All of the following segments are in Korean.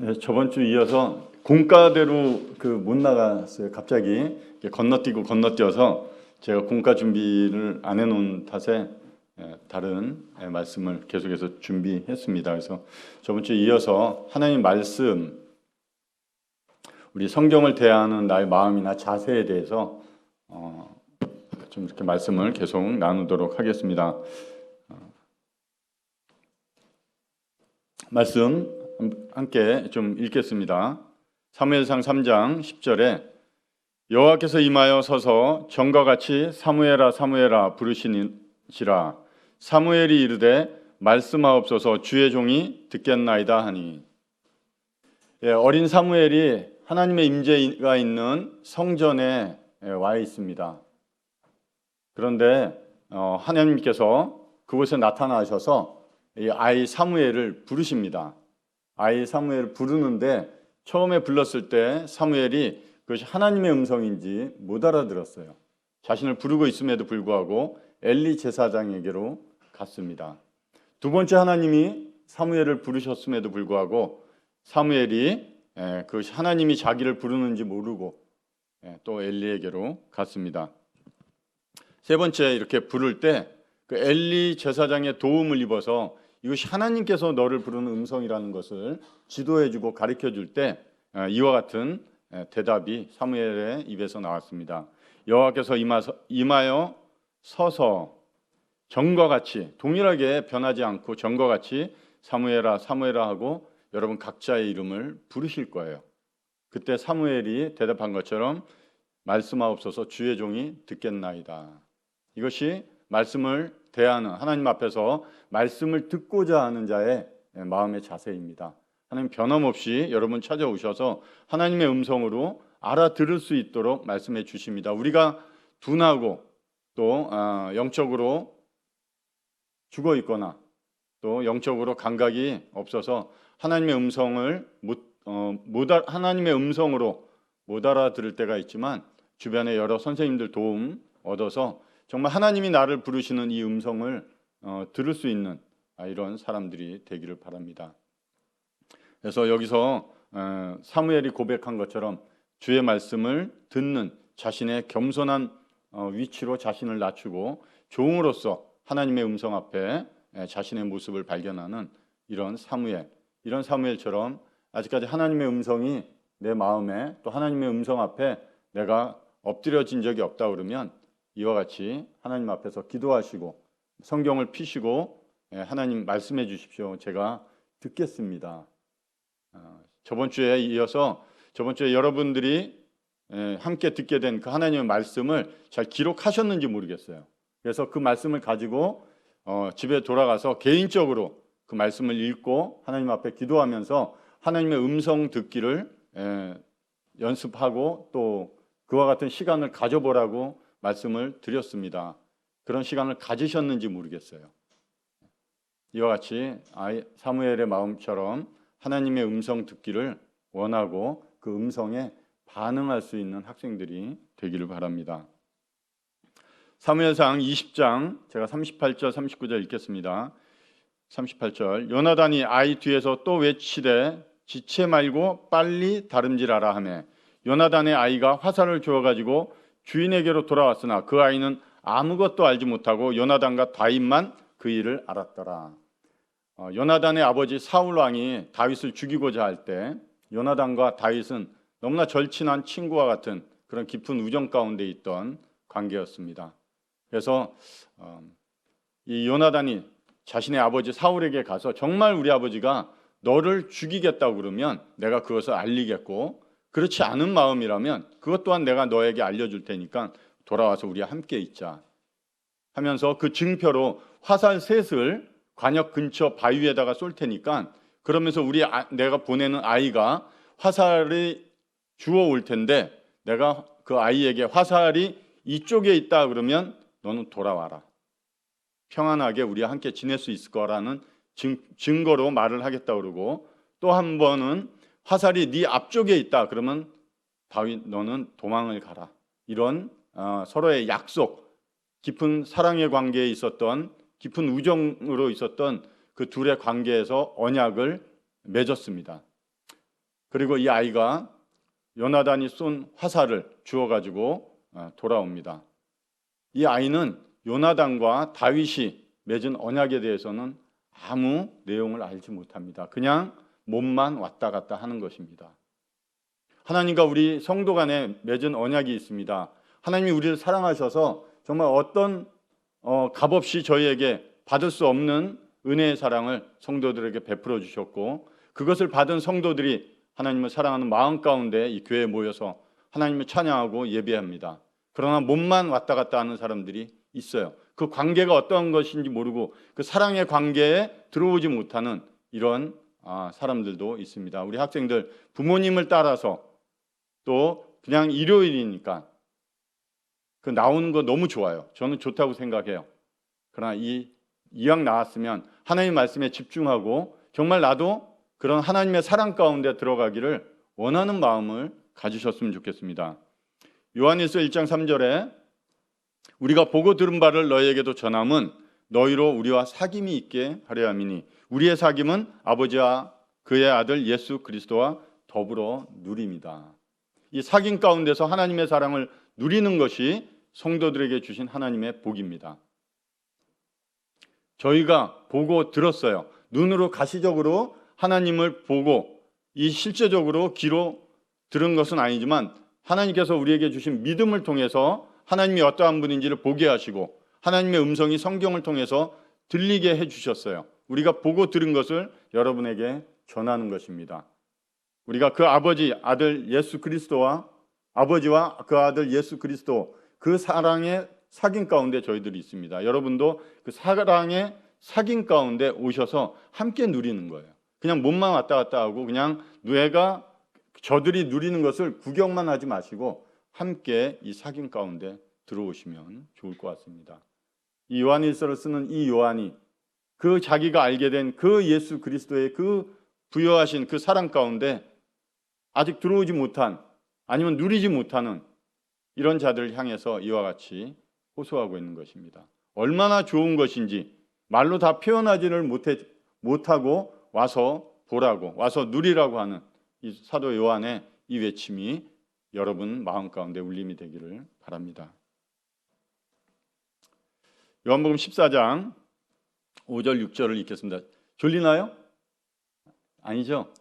네, 저번 주 이어서 공과대로 못 나갔어요. 갑자기 건너뛰어서 제가 공과 준비를 안 해놓은 탓에 다른 말씀을 계속해서 준비했습니다. 그래서 저번 주 이어서 하나님 말씀, 우리 성경을 대하는 나의 마음이나 자세에 대해서 좀 이렇게 말씀을 계속 나누도록 하겠습니다. 말씀 함께 좀 읽겠습니다. 사무엘상 3장 10절에 여호와께서 임하여 서서 전과 같이 사무엘아 사무엘아 부르시니라. 사무엘이 이르되 말씀하옵소서 주의 종이 듣겠나이다 하니. 어린 사무엘이 하나님의 임재가 있는 성전에 와 있습니다. 그런데 하나님께서 그곳에 나타나셔서 이 아이 사무엘을 부르십니다. 아이 사무엘을 부르는데 처음에 불렀을 때 사무엘이 그것이 하나님의 음성인지 못 알아들었어요. 자신을 부르고 있음에도 불구하고 엘리 제사장에게로 갔습니다. 두 번째 하나님이 사무엘을 부르셨음에도 불구하고 사무엘이 그것이 하나님이 자기를 부르는지 모르고 또 엘리에게로 갔습니다. 세 번째 이렇게 부를 때 그 엘리 제사장의 도움을 입어서 이것이 하나님께서 너를 부르는 음성이라는 것을 지도해주고 가르쳐줄 때 이와 같은 대답이 사무엘의 입에서 나왔습니다. 여호와께서 임하여 서서 전과 같이, 동일하게 변하지 않고 전과 같이 사무엘아 사무엘아 하고 여러분 각자의 이름을 부르실 거예요. 그때 사무엘이 대답한 것처럼 말씀하옵소서 주의 종이 듣겠나이다. 이것이 말씀을 대하는, 하나님 앞에서 말씀을 듣고자 하는 자의 마음의 자세입니다. 하나님 변함없이 여러분 찾아오셔서 하나님의 음성으로 알아들을 수 있도록 말씀해 주십니다. 우리가 둔하고 또 영적으로 죽어 있거나 또 영적으로 감각이 없어서 하나님의 음성을 하나님의 음성으로 못 알아들을 때가 있지만 주변에 여러 선생님들 도움 얻어서 정말 하나님이 나를 부르시는 이 음성을 들을 수 있는 이런 사람들이 되기를 바랍니다. 그래서 여기서 사무엘이 고백한 것처럼 주의 말씀을 듣는 자신의 겸손한 위치로 자신을 낮추고 종으로서 하나님의 음성 앞에 자신의 모습을 발견하는 이런 사무엘처럼 아직까지 하나님의 음성이 내 마음에 또 하나님의 음성 앞에 내가 엎드려진 적이 없다 그러면 이와 같이 하나님 앞에서 기도하시고 성경을 피시고 하나님 말씀해 주십시오. 제가 듣겠습니다. 저번 주에 이어서 저번 주에 여러분들이 함께 듣게 된 그 하나님의 말씀을 잘 기록하셨는지 모르겠어요. 그래서 그 말씀을 가지고 집에 돌아가서 개인적으로 그 말씀을 읽고 하나님 앞에 기도하면서 하나님의 음성 듣기를 연습하고 또 그와 같은 시간을 가져보라고 말씀을 드렸습니다. 그런 시간을 가지셨는지 모르겠어요. 이와 같이 사무엘의 마음처럼 하나님의 음성 듣기를 원하고 그 음성에 반응할 수 있는 학생들이 되기를 바랍니다. 사무엘상 20장 제가 38절 39절 읽겠습니다. 38절 요나단이 아이 뒤에서 또 외치되 지체 말고 빨리 다름질하라 하매 요나단의 아이가 화살을 주어가지고 주인에게로 돌아왔으나 그 아이는 아무것도 알지 못하고 요나단과 다윗만 그 일을 알았더라. 요나단의 아버지 사울 왕이 다윗을 죽이고자 할 때 요나단과 다윗은 너무나 절친한 친구와 같은 그런 깊은 우정 가운데 있던 관계였습니다. 그래서 이 요나단이 자신의 아버지 사울에게 가서 정말 우리 아버지가 너를 죽이겠다고 그러면 내가 그것을 알리겠고 그렇지 않은 마음이라면 그것 또한 내가 너에게 알려줄 테니까 돌아와서 우리 함께 있자 하면서 그 증표로 화살 셋을 관역 근처 바위에다가 쏠 테니까 그러면서 내가 보내는 아이가 화살이 주워올 텐데 내가 그 아이에게 화살이 이쪽에 있다 그러면 너는 돌아와라. 평안하게 우리와 함께 지낼 수 있을 거라는 증거로 말을 하겠다 그러고 또 한 번은 화살이 네 앞쪽에 있다 그러면 다윗 너는 도망을 가라. 이런 서로의 약속, 깊은 사랑의 관계에 있었던 깊은 우정으로 있었던 그 둘의 관계에서 언약을 맺었습니다. 그리고 이 아이가 요나단이 쏜 화살을 주워가지고 돌아옵니다. 이 아이는 요나단과 다윗이 맺은 언약에 대해서는 아무 내용을 알지 못합니다. 그냥 몸만 왔다 갔다 하는 것입니다. 하나님과 우리 성도 간에 맺은 언약이 있습니다. 하나님이 우리를 사랑하셔서 정말 어떤 값없이 저희에게 받을 수 없는 은혜의 사랑을 성도들에게 베풀어 주셨고, 그것을 받은 성도들이 하나님을 사랑하는 마음 가운데 이 교회에 모여서 하나님을 찬양하고 예배합니다. 그러나 몸만 왔다 갔다 하는 사람들이 있어요. 그 관계가 어떤 것인지 모르고 그 사랑의 관계에 들어오지 못하는 이런 사람들도 있습니다. 우리 학생들 부모님을 따라서 또 그냥 일요일이니까 그 나오는 거 너무 좋아요. 저는 좋다고 생각해요. 그러나 이왕 나왔으면 하나님 말씀에 집중하고 정말 나도 그런 하나님의 사랑 가운데 들어가기를 원하는 마음을 가지셨으면 좋겠습니다. 요한일서 1장 3절에 우리가 보고 들은 바를 너희에게도 전함은 너희로 우리와 사귐이 있게 하려 함이니 우리의 사귐은 아버지와 그의 아들 예수 그리스도와 더불어 누림이다. 이 사귐 가운데서 하나님의 사랑을 누리는 것이 성도들에게 주신 하나님의 복입니다. 저희가 보고 들었어요. 눈으로 가시적으로 하나님을 보고 이 실제적으로 귀로 들은 것은 아니지만 하나님께서 우리에게 주신 믿음을 통해서 하나님이 어떠한 분인지를 보게 하시고 하나님의 음성이 성경을 통해서 들리게 해주셨어요. 우리가 보고 들은 것을 여러분에게 전하는 것입니다. 우리가 그 아버지 아들 예수 그리스도와 아버지와 그 아들 예수 그리스도 그 사랑의 사귐 가운데 저희들이 있습니다. 여러분도 그 사랑의 사귐 가운데 오셔서 함께 누리는 거예요. 그냥 몸만 왔다 갔다 하고 그냥 뇌가 저들이 누리는 것을 구경만 하지 마시고 함께 이 사귐 가운데 들어오시면 좋을 것 같습니다. 이 요한일서를 쓰는 이 요한이 그 자기가 알게 된 그 예수 그리스도의 그 부여하신 그 사랑 가운데 아직 들어오지 못한 아니면 누리지 못하는 이런 자들을 향해서 이와 같이 호소하고 있는 것입니다. 얼마나 좋은 것인지 말로 다 표현하지를 못하고 와서 보라고 와서 누리라고 하는 이 사도 요한의 이 외침이 여러분 마음 가운데 울림이 되기를 바랍니다. 요한복음 14장 5절 6절을 읽겠습니다. 졸리나요? 아니죠?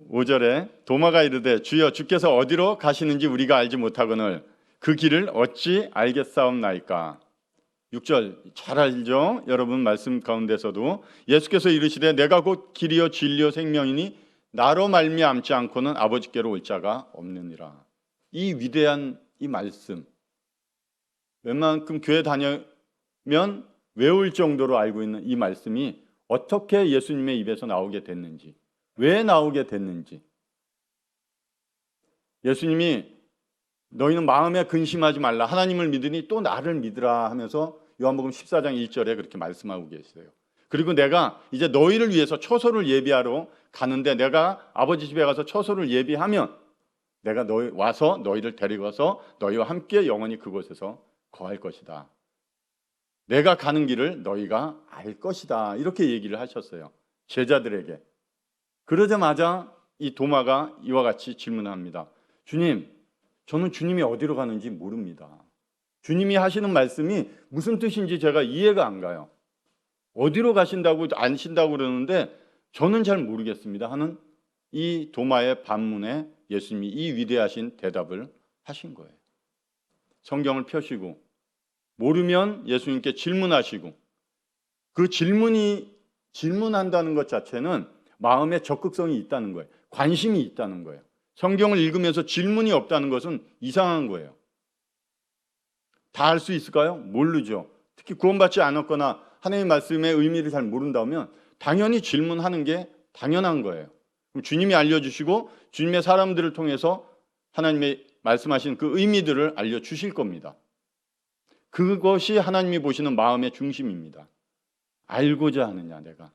5절에 도마가 이르되 주여 주께서 어디로 가시는지 우리가 알지 못하거늘 그 길을 어찌 알겠사옵나이까. 6절 잘 알죠? 여러분 말씀 가운데서도 예수께서 이르시되 내가 곧 길이요 진리요 생명이니 나로 말미암지 않고는 아버지께로 올 자가 없느니라. 이 위대한 이 말씀 웬만큼 교회 다녀면 외울 정도로 알고 있는 이 말씀이 어떻게 예수님의 입에서 나오게 됐는지, 왜 나오게 됐는지, 예수님이 너희는 마음에 근심하지 말라 하나님을 믿으니 또 나를 믿으라 하면서 요한복음 14장 1절에 그렇게 말씀하고 계세요. 그리고 내가 이제 너희를 위해서 처소를 예비하러 가는데 내가 아버지 집에 가서 처소를 예비하면 내가 와서 너희를 데리고 가서 너희와 함께 영원히 그곳에서 거할 것이다. 내가 가는 길을 너희가 알 것이다. 이렇게 얘기를 하셨어요. 제자들에게. 그러자마자 이 도마가 이와 같이 질문합니다. 주님, 저는 주님이 어디로 가는지 모릅니다. 주님이 하시는 말씀이 무슨 뜻인지 제가 이해가 안 가요. 어디로 가신다고 안신다고 그러는데 저는 잘 모르겠습니다 하는 이 도마의 반문에 예수님이 이 위대하신 대답을 하신 거예요. 성경을 펴시고 모르면 예수님께 질문하시고 그 질문한다는 것 자체는 마음에 적극성이 있다는 거예요. 관심이 있다는 거예요. 성경을 읽으면서 질문이 없다는 것은 이상한 거예요. 다 알 수 있을까요? 모르죠. 특히 구원받지 않았거나 하나님의 말씀의 의미를 잘 모른다면 당연히 질문하는 게 당연한 거예요. 주님이 알려주시고 주님의 사람들을 통해서 하나님의 말씀하신 그 의미들을 알려주실 겁니다. 그것이 하나님이 보시는 마음의 중심입니다. 알고자 하느냐 내가.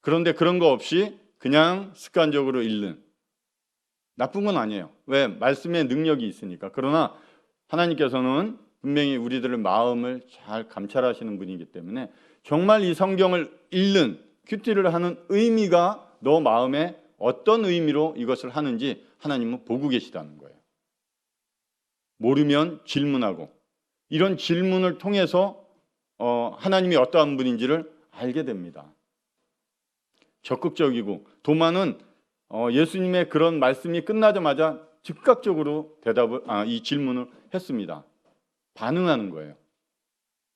그런데 그런 거 없이 그냥 습관적으로 읽는 나쁜 건 아니에요. 왜? 말씀의 능력이 있으니까. 그러나 하나님께서는 분명히 우리들의 마음을 잘 감찰하시는 분이기 때문에 정말 이 성경을 읽는 큐티를 하는 의미가 너 마음에 어떤 의미로 이것을 하는지 하나님은 보고 계시다는 거예요. 모르면 질문하고 이런 질문을 통해서 하나님이 어떠한 분인지를 알게 됩니다. 적극적이고 도마는 예수님의 그런 말씀이 끝나자마자 즉각적으로 이 질문을 했습니다. 반응하는 거예요.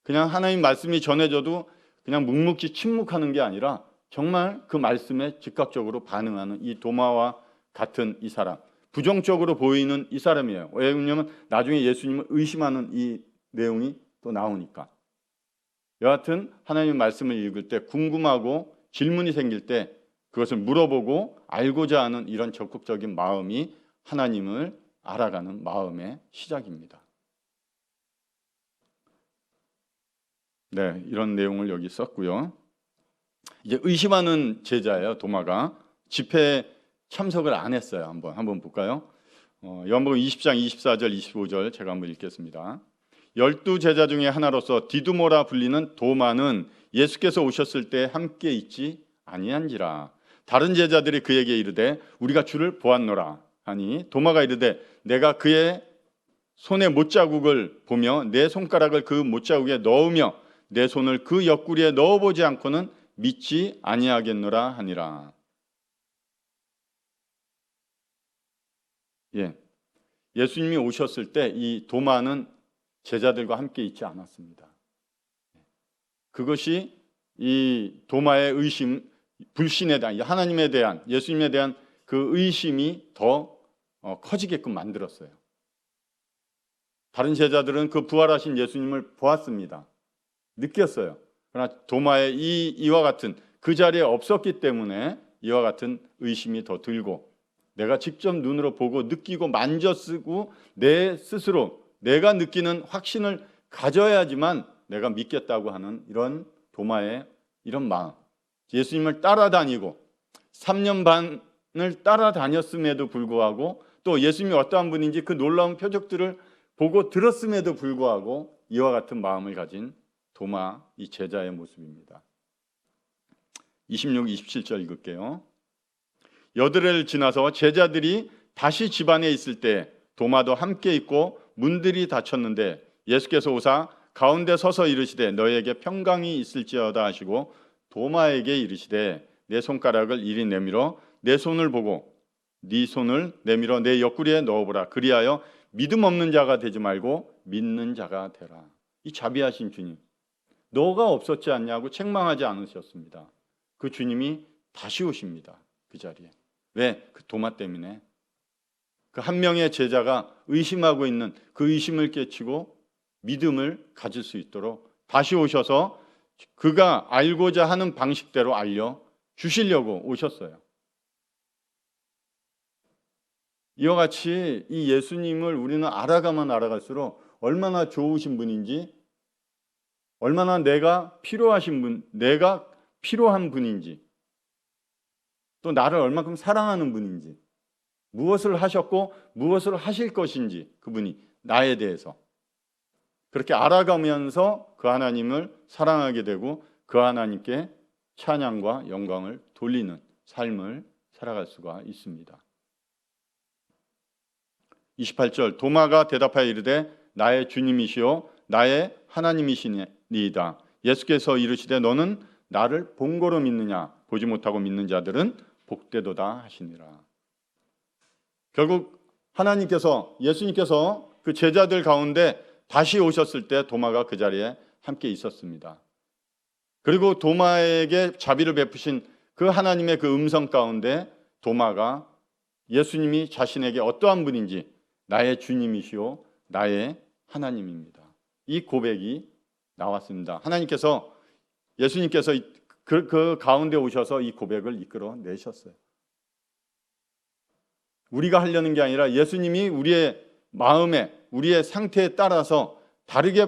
그냥 하나님 말씀이 전해져도 그냥 묵묵히 침묵하는 게 아니라 정말 그 말씀에 즉각적으로 반응하는 이 도마와 같은 이 사람, 부정적으로 보이는 이 사람이에요. 왜냐하면 나중에 예수님을 의심하는 이 내용이 또 나오니까. 여하튼 하나님의 말씀을 읽을 때 궁금하고 질문이 생길 때 그것을 물어보고 알고자 하는 이런 적극적인 마음이 하나님을 알아가는 마음의 시작입니다. 네, 이런 내용을 여기 썼고요. 이제 의심하는 제자예요. 도마가 집회에 참석을 안 했어요. 한번 볼까요? 요한복음 20장 24절 25절 제가 한번 읽겠습니다. 12제자 중에 하나로서 디두모라 불리는 도마는 예수께서 오셨을 때 함께 있지 아니한지라. 다른 제자들이 그에게 이르되 우리가 주를 보았노라 하니 도마가 이르되 내가 그의 손의 못자국을 보며 내 손가락을 그 못자국에 넣으며 내 손을 그 옆구리에 넣어보지 않고는 믿지 아니하겠노라 하니라. 예수님이 오셨을 때 이 도마는 제자들과 함께 있지 않았습니다. 그것이 이 도마의 의심, 불신에 대한 하나님에 대한 예수님에 대한 그 의심이 더 커지게끔 만들었어요. 다른 제자들은 그 부활하신 예수님을 보았습니다. 느꼈어요. 그러나 도마의 이와 같은 그 자리에 없었기 때문에 이와 같은 의심이 더 들고 내가 직접 눈으로 보고 느끼고 만져쓰고 내 스스로 내가 느끼는 확신을 가져야지만 내가 믿겠다고 하는 이런 도마의 이런 마음. 예수님을 따라다니고 3년 반을 따라다녔음에도 불구하고 또 예수님이 어떠한 분인지 그 놀라운 표적들을 보고 들었음에도 불구하고 이와 같은 마음을 가진 도마 이 제자의 모습입니다. 26, 27절 읽을게요. 여드레를 지나서 제자들이 다시 집안에 있을 때 도마도 함께 있고 문들이 닫혔는데 예수께서 오사 가운데 서서 이르시되 너희에게 평강이 있을지어다 하시고 도마에게 이르시되 내 손가락을 이리 내밀어 내 손을 보고 네 손을 내밀어 내 옆구리에 넣어보라. 그리하여 믿음 없는 자가 되지 말고 믿는 자가 되라. 이 자비하신 주님, 너가 없었지 않냐고 책망하지 않으셨습니다. 그 주님이 다시 오십니다. 그 자리에. 왜? 그 도마 때문에. 그 한 명의 제자가 의심하고 있는 그 의심을 깨치고 믿음을 가질 수 있도록 다시 오셔서 그가 알고자 하는 방식대로 알려 주시려고 오셨어요. 이와 같이 이 예수님을 우리는 알아가면 알아갈수록 얼마나 좋으신 분인지, 얼마나 내가 필요하신 분, 내가 필요한 분인지, 또 나를 얼마큼 사랑하는 분인지, 무엇을 하셨고 무엇을 하실 것인지 그분이 나에 대해서 그렇게 알아가면서 그 하나님을 사랑하게 되고 그 하나님께 찬양과 영광을 돌리는 삶을 살아갈 수가 있습니다. 28절 도마가 대답하여 이르되 나의 주님이시요 나의 하나님이시니이다. 예수께서 이르시되 너는 나를 본고로 믿느냐 보지 못하고 믿는 자들은 복되도다 하시니라. 결국 하나님께서 예수님께서 그 제자들 가운데 다시 오셨을 때 도마가 그 자리에 함께 있었습니다. 그리고 도마에게 자비를 베푸신 그 하나님의 그 음성 가운데 도마가 예수님이 자신에게 어떠한 분인지 나의 주님이시오 나의 하나님입니다. 이 고백이 나왔습니다. 하나님께서 예수님께서 그 가운데 오셔서 이 고백을 이끌어 내셨어요. 우리가 하려는 게 아니라 예수님이 우리의 마음에 우리의 상태에 따라서 다르게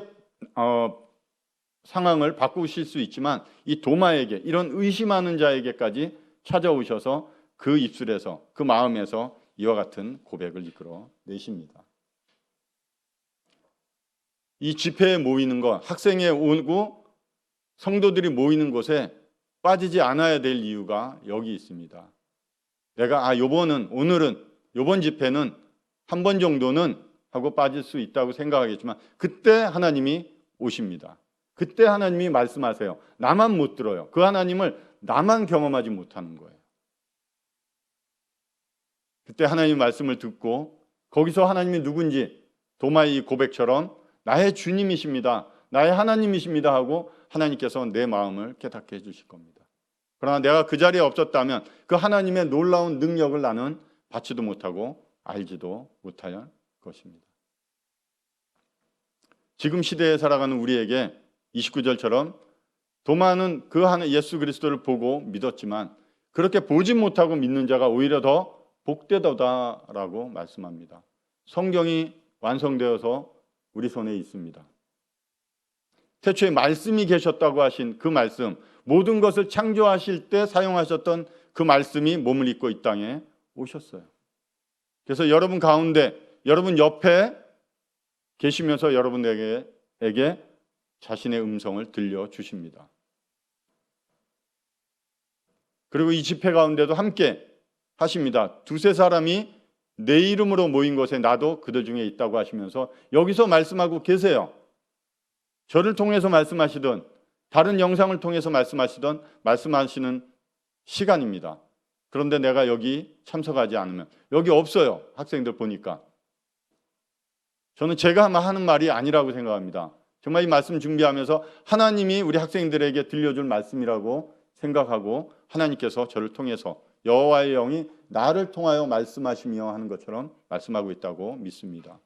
상황을 바꾸실 수 있지만 이 도마에게 이런 의심하는 자에게까지 찾아오셔서 그 입술에서 그 마음에서 이와 같은 고백을 이끌어 내십니다. 이 집회에 모이는 것, 학생회 오고 성도들이 모이는 곳에 빠지지 않아야 될 이유가 여기 있습니다. 내가 오늘은 요번 집회는 한 번 정도는 하고 빠질 수 있다고 생각하겠지만 그때 하나님이 오십니다. 그때 하나님이 말씀하세요. 나만 못 들어요. 그 하나님을 나만 경험하지 못하는 거예요. 그때 하나님 말씀을 듣고 거기서 하나님이 누군지 도마의 고백처럼 나의 주님이십니다. 나의 하나님이십니다 하고 하나님께서 내 마음을 깨닫게 해주실 겁니다. 그러나 내가 그 자리에 없었다면 그 하나님의 놀라운 능력을 나는 받지도 못하고 알지도 못할 것입니다. 지금 시대에 살아가는 우리에게 29절처럼 도마는 그 예수 그리스도를 보고 믿었지만 그렇게 보지 못하고 믿는 자가 오히려 더 복되도다라고 말씀합니다. 성경이 완성되어서 우리 손에 있습니다. 태초에 말씀이 계셨다고 하신 그 말씀, 모든 것을 창조하실 때 사용하셨던 그 말씀이 몸을 입고 이 땅에 오셨어요. 그래서 여러분 가운데, 여러분 옆에 계시면서 여러분에게 자신의 음성을 들려주십니다. 그리고 이 집회 가운데도 함께 하십니다. 두세 사람이 내 이름으로 모인 곳에 나도 그들 중에 있다고 하시면서 여기서 말씀하고 계세요. 저를 통해서 말씀하시든 다른 영상을 통해서 말씀하시는 시간입니다. 그런데 내가 여기 참석하지 않으면 여기 없어요. 학생들 보니까. 저는 제가 하는 말이 아니라고 생각합니다. 정말 이 말씀 준비하면서 하나님이 우리 학생들에게 들려줄 말씀이라고 생각하고 하나님께서 저를 통해서 여호와의 영이 나를 통하여 말씀하시며 하는 것처럼 말씀하고 있다고 믿습니다.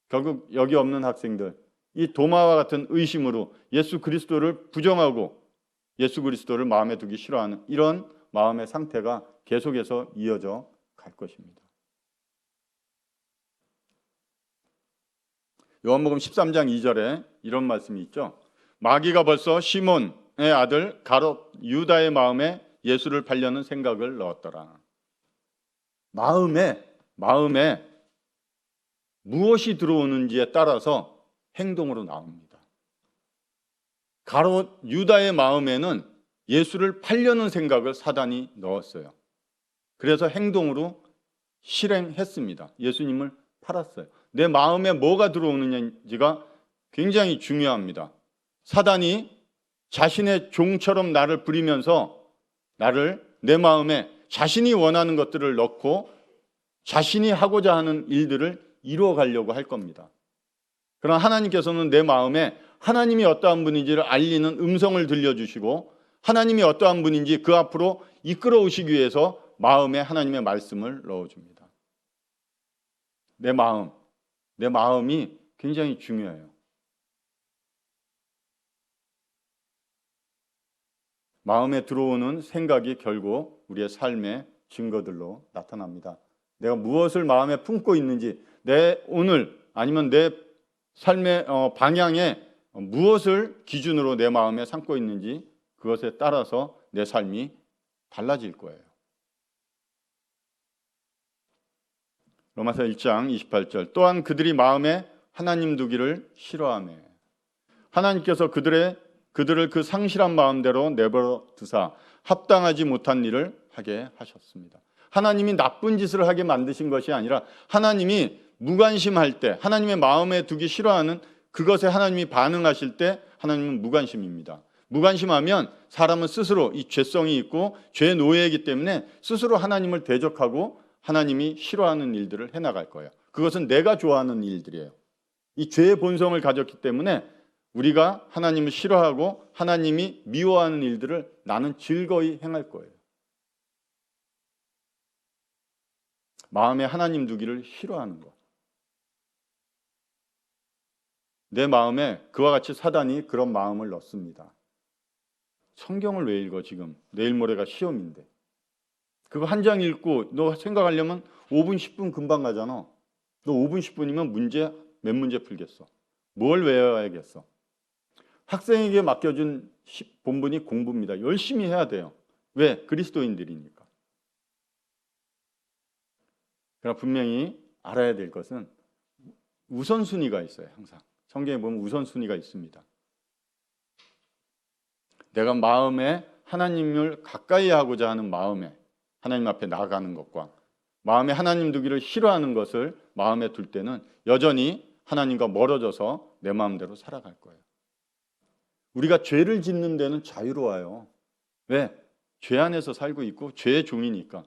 결국 여기 없는 학생들, 이 도마와 같은 의심으로 예수 그리스도를 부정하고 예수 그리스도를 마음에 두기 싫어하는 이런 마음의 상태가 계속해서 이어져 갈 것입니다. 요한복음 13장 2절에 이런 말씀이 있죠. 마귀가 벌써 시몬의 아들 가롯 유다의 마음에 예수를 팔려는 생각을 넣었더라. 마음에 무엇이 들어오는지에 따라서 행동으로 나옵니다. 가롯 유다의 마음에는 예수를 팔려는 생각을 사단이 넣었어요. 그래서 행동으로 실행했습니다. 예수님을 팔았어요. 내 마음에 뭐가 들어오느냐가 굉장히 중요합니다. 사단이 자신의 종처럼 나를 부리면서 내 마음에 자신이 원하는 것들을 넣고 자신이 하고자 하는 일들을 이루어 가려고 할 겁니다. 그러나 하나님께서는 내 마음에 하나님이 어떠한 분인지를 알리는 음성을 들려주시고 하나님이 어떠한 분인지 그 앞으로 이끌어 오시기 위해서 마음에 하나님의 말씀을 넣어줍니다. 내 마음이 굉장히 중요해요. 마음에 들어오는 생각이 결국 우리의 삶의 증거들로 나타납니다. 내가 무엇을 마음에 품고 있는지, 내 오늘 아니면 내 삶의 방향에 무엇을 기준으로 내 마음에 삼고 있는지 그것에 따라서 내 삶이 달라질 거예요. 로마서 1장 28절 또한 그들이 마음에 하나님 두기를 싫어하며 하나님께서 그들을 그 상실한 마음대로 내버려 두사 합당하지 못한 일을 하게 하셨습니다. 하나님이 나쁜 짓을 하게 만드신 것이 아니라 하나님이 무관심할 때 하나님의 마음에 두기 싫어하는 그것에 하나님이 반응하실 때 하나님은 무관심입니다. 무관심하면 사람은 스스로 이 죄성이 있고 죄의 노예이기 때문에 스스로 하나님을 대적하고 하나님이 싫어하는 일들을 해나갈 거예요. 그것은 내가 좋아하는 일들이에요. 이 죄의 본성을 가졌기 때문에 우리가 하나님을 싫어하고 하나님이 미워하는 일들을 나는 즐거이 행할 거예요. 마음에 하나님 두기를 싫어하는 것. 내 마음에 그와 같이 사단이 그런 마음을 넣습니다. 성경을 왜 읽어 지금? 내일 모레가 시험인데. 그거 한 장 읽고 너 생각하려면 5분 10분 금방 가잖아. 너 5분 10분이면 몇 문제 풀겠어? 뭘 외워야겠어? 학생에게 맡겨준 본분이 공부입니다. 열심히 해야 돼요. 왜? 그리스도인들이니까. 그러나 분명히 알아야 될 것은 우선순위가 있어요. 항상 성경에 보면 우선순위가 있습니다. 내가 마음에 하나님을 가까이 하고자 하는 마음에 하나님 앞에 나아가는 것과 마음에 하나님 두기를 싫어하는 것을 마음에 둘 때는 여전히 하나님과 멀어져서 내 마음대로 살아갈 거예요. 우리가 죄를 짓는 데는 자유로워요. 왜? 죄 안에서 살고 있고 죄의 종이니까.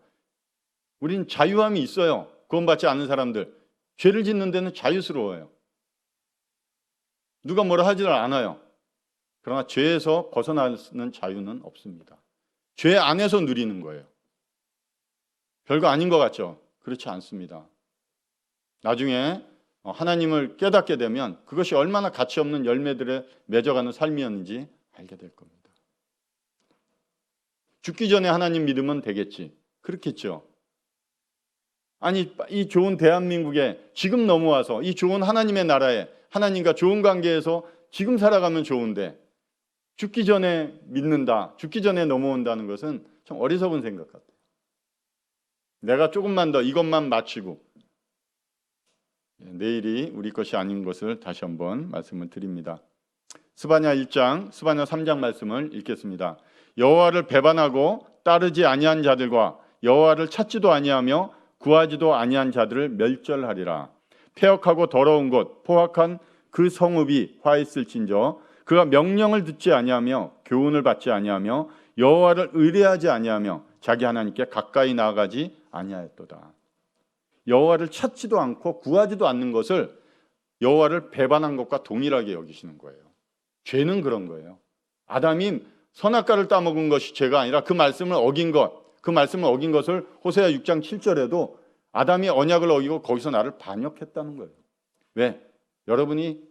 우린 자유함이 있어요. 구원받지 않은 사람들. 죄를 짓는 데는 자유스러워요. 누가 뭐라 하지를 않아요. 그러나 죄에서 벗어나는 자유는 없습니다. 죄 안에서 누리는 거예요. 별거 아닌 것 같죠? 그렇지 않습니다. 나중에 하나님을 깨닫게 되면 그것이 얼마나 가치 없는 열매들에 맺어가는 삶이었는지 알게 될 겁니다. 죽기 전에 하나님 믿으면 되겠지. 그렇겠죠. 아니, 이 좋은 대한민국에 지금 넘어와서 이 좋은 하나님의 나라에 하나님과 좋은 관계에서 지금 살아가면 좋은데 죽기 전에 믿는다, 죽기 전에 넘어온다는 것은 참 어리석은 생각 같아요. 내가 조금만 더 이것만 마치고 내일이 우리 것이 아닌 것을 다시 한번 말씀을 드립니다. 스바냐 1장, 스바냐 3장 말씀을 읽겠습니다. 여호와를 배반하고 따르지 아니한 자들과 여호와를 찾지도 아니하며 구하지도 아니한 자들을 멸절하리라. 폐역하고 더러운 곳, 포악한 그 성읍이 화 있을진저 그가 명령을 듣지 아니하며 교훈을 받지 아니하며 여호와를 의뢰하지 아니하며 자기 하나님께 가까이 나아가지 아니하였도다. 여호와를 찾지도 않고 구하지도 않는 것을 여호와를 배반한 것과 동일하게 여기시는 거예요. 죄는 그런 거예요. 아담이 선악과를 따먹은 것이 죄가 아니라 그 말씀을 어긴 것, 그 말씀을 어긴 것을 호세아 6장 7절에도 아담이 언약을 어기고 거기서 나를 반역했다는 거예요. 왜? 여러분이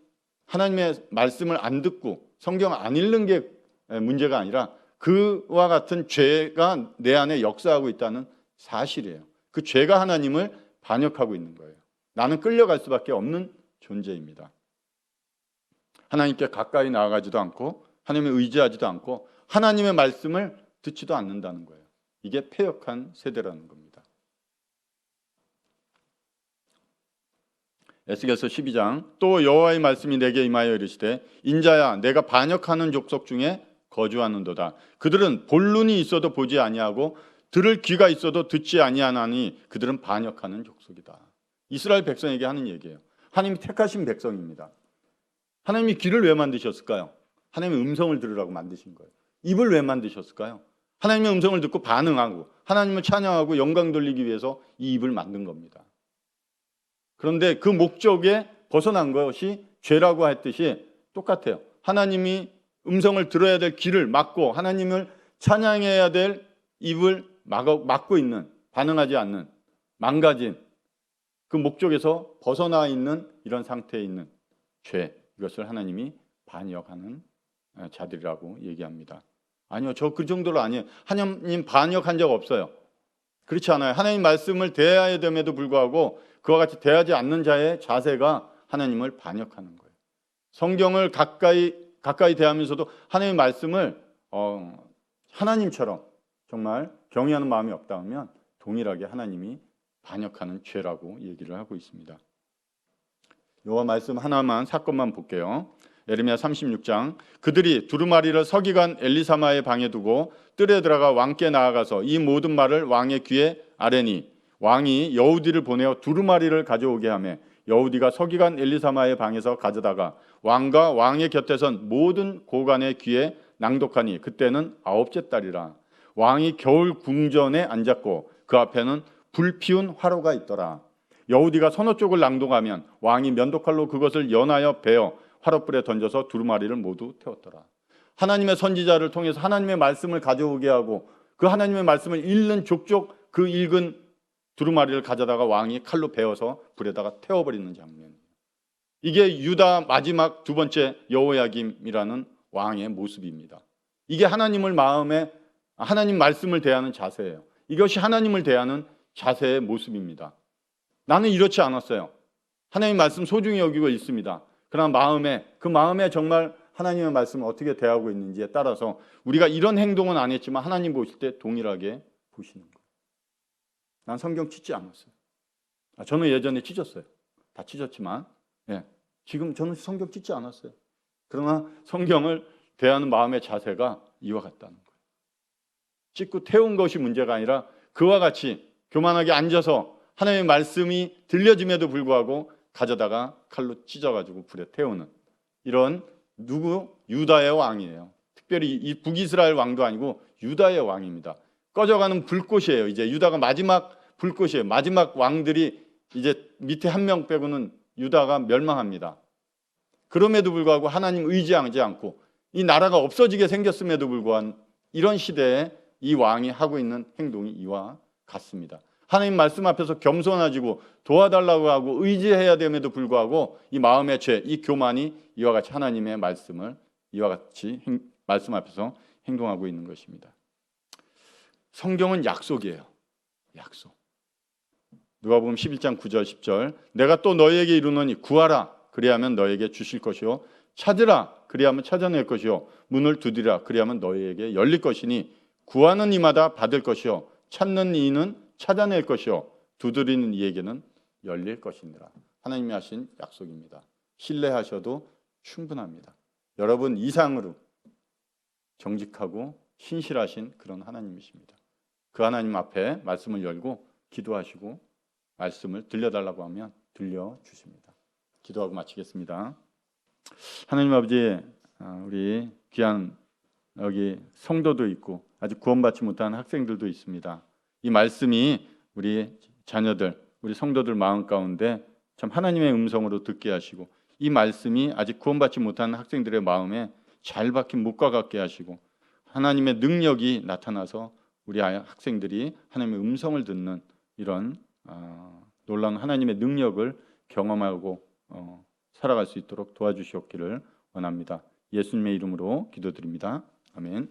하나님의 말씀을 안 듣고 성경 안 읽는 게 문제가 아니라 그와 같은 죄가 내 안에 역사하고 있다는 사실이에요. 그 죄가 하나님을 반역하고 있는 거예요. 나는 끌려갈 수밖에 없는 존재입니다. 하나님께 가까이 나아가지도 않고 하나님을 의지하지도 않고 하나님의 말씀을 듣지도 않는다는 거예요. 이게 패역한 세대라는 겁니다. 에스겔서 12장 또 여호와의 말씀이 내게 임하여 이르시되 인자야 내가 반역하는 족속 중에 거주하는도다. 그들은 볼 눈이 있어도 보지 아니하고 들을 귀가 있어도 듣지 아니하나니 그들은 반역하는 족속이다. 이스라엘 백성에게 하는 얘기예요. 하나님이 택하신 백성입니다. 하나님이 귀를 왜 만드셨을까요? 하나님의 음성을 들으라고 만드신 거예요. 입을 왜 만드셨을까요? 하나님의 음성을 듣고 반응하고 하나님을 찬양하고 영광 돌리기 위해서 이 입을 만든 겁니다. 그런데 그 목적에 벗어난 것이 죄라고 했듯이 똑같아요. 하나님이 음성을 들어야 될 귀를 막고 하나님을 찬양해야 될 입을 막고 있는, 반응하지 않는, 망가진 그 목적에서 벗어나 있는 이런 상태에 있는 죄, 이것을 하나님이 반역하는 자들이라고 얘기합니다. 아니요, 저 그 정도로 아니에요. 하나님 반역한 적 없어요. 그렇지 않아요. 하나님 말씀을 대해야 됨에도 불구하고 그와 같이 대하지 않는 자의 자세가 하나님을 반역하는 거예요. 성경을 가까이 대하면서도 하나님의 말씀을 하나님처럼 정말 경외하는 마음이 없다 하면 동일하게 하나님이 반역하는 죄라고 얘기를 하고 있습니다. 여호와 말씀 하나만 사건만 볼게요. 예레미야 36장 그들이 두루마리를 서기관 엘리사마의 방에 두고 뜰에 들어가 왕께 나아가서 이 모든 말을 왕의 귀에 아뢰니 왕이 여우디를 보내어 두루마리를 가져오게 하며 여우디가 서기관 엘리사마의 방에서 가져다가 왕과 왕의 곁에 선 모든 고관의 귀에 낭독하니 그때는 9째 달이라. 왕이 겨울 궁전에 앉았고 그 앞에는 불 피운 화로가 있더라. 여우디가 서너 쪽을 낭독하면 왕이 면도칼로 그것을 연하여 베어 화롯불에 던져서 두루마리를 모두 태웠더라. 하나님의 선지자를 통해서 하나님의 말씀을 가져오게 하고 그 하나님의 말씀을 읽는 족족 그 읽은 두루마리를 가져다가 왕이 칼로 베어서 불에다가 태워버리는 장면. 이게 유다 마지막 두 번째 여호야김이라는 왕의 모습입니다. 이게 하나님 말씀을 대하는 자세예요. 이것이 하나님을 대하는 자세의 모습입니다. 나는 이렇지 않았어요. 하나님 말씀 소중히 여기고 있습니다. 그러나 그 마음에 정말 하나님의 말씀을 어떻게 대하고 있는지에 따라서 우리가 이런 행동은 안 했지만 하나님 보실 때 동일하게 보시는 거예요. 난 성경 찢지 않았어요. 저는 예전에 찢었어요. 다 찢었지만 지금 저는 성경 찢지 않았어요. 그러나 성경을 대하는 마음의 자세가 이와 같다는 거예요. 찍고 태운 것이 문제가 아니라 그와 같이 교만하게 앉아서 하나님의 말씀이 들려짐에도 불구하고 가져다가 칼로 찢어가지고 불에 태우는 이런 유다의 왕이에요. 특별히 이 북이스라엘 왕도 아니고 유다의 왕입니다. 꺼져가는 불꽃이에요. 이제 유다가 마지막 불꽃이에요. 마지막 왕들이 이제 밑에 한 명 빼고는 유다가 멸망합니다. 그럼에도 불구하고 하나님 의지하지 않고 이 나라가 없어지게 생겼음에도 불구한 이런 시대에 이 왕이 하고 있는 행동이 이와 같습니다. 하나님 말씀 앞에서 겸손해지고 도와달라고 하고 의지해야 됨에도 불구하고 이 마음의 죄, 이 교만이 이와 같이 하나님의 말씀을 이와 같이 말씀 앞에서 행동하고 있는 것입니다. 성경은 약속이에요. 약속. 누가복음 11장 9절 10절 내가 또 너희에게 이르노니 구하라 그리하면 너희에게 주실 것이요 찾으라 그리하면 찾아낼 것이요 문을 두드리라 그리하면 너희에게 열릴 것이니 구하는 이마다 받을 것이요 찾는 이는 찾아낼 것이요 두드리는 이에게는 열릴 것이니라. 하나님이 하신 약속입니다. 신뢰하셔도 충분합니다. 여러분 이상으로 정직하고 신실하신 그런 하나님이십니다. 그 하나님 앞에 말씀을 열고 기도하시고 말씀을 들려달라고 하면 들려주십니다. 기도하고 마치겠습니다. 하나님 아버지, 우리 귀한 여기 성도도 있고 아직 구원받지 못한 학생들도 있습니다. 이 말씀이 우리 자녀들, 우리 성도들 마음 가운데 참 하나님의 음성으로 듣게 하시고 이 말씀이 아직 구원받지 못한 학생들의 마음에 잘 박힌 못과 같게 하시고 하나님의 능력이 나타나서 우리 학생들이 하나님의 음성을 듣는 이런 놀라운 하나님의 능력을 경험하고 살아갈 수 있도록 도와주시옵기를 원합니다. 예수님의 이름으로 기도드립니다. 아멘.